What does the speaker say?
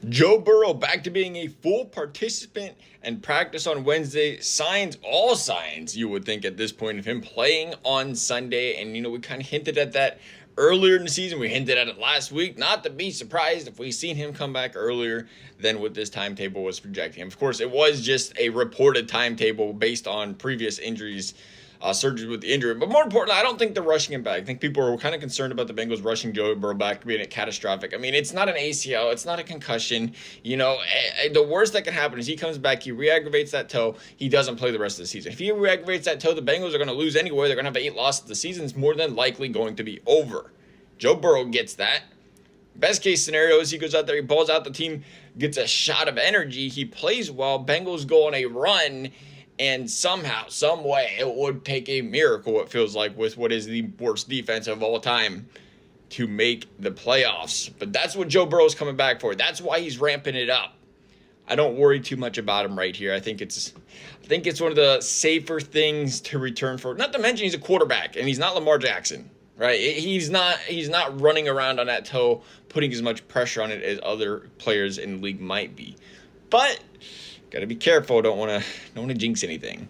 Joe Burrow back to being a full participant and practice on Wednesday. All signs, you would think at this point, of him playing on Sunday. And, we kind of hinted at that earlier in the season. We hinted at it last week. Not to be surprised if we seen him come back earlier than what this timetable was projecting. Of course, it was just a reported timetable based on previous injuries. Surgery with the injury. But more importantly, I don't think they're rushing him back. I think people are kind of concerned about the Bengals rushing Joe Burrow back, being it catastrophic. I mean, it's not an ACL. It's not a concussion. The worst that can happen is he comes back, he re-aggravates that toe, he doesn't play the rest of the season. If he re-aggravates that toe, the Bengals are going to lose anyway. They're going to have 8 losses. The season's more than likely going to be over. Joe Burrow gets that. Best case scenario is he goes out there, he balls out, the team gets a shot of energy, he plays well, Bengals go on a run, and somehow, some way, it would take a miracle, it feels like, with what is the worst defense of all time to make the playoffs. But that's what Joe Burrow's coming back for. That's why he's ramping it up. I don't worry too much about him right here. I think it's one of the safer things to return for. Not to mention he's a quarterback, and he's not Lamar Jackson, right? He's not running around on that toe, putting as much pressure on it as other players in the league might be. But got to be careful. Don't want to jinx anything.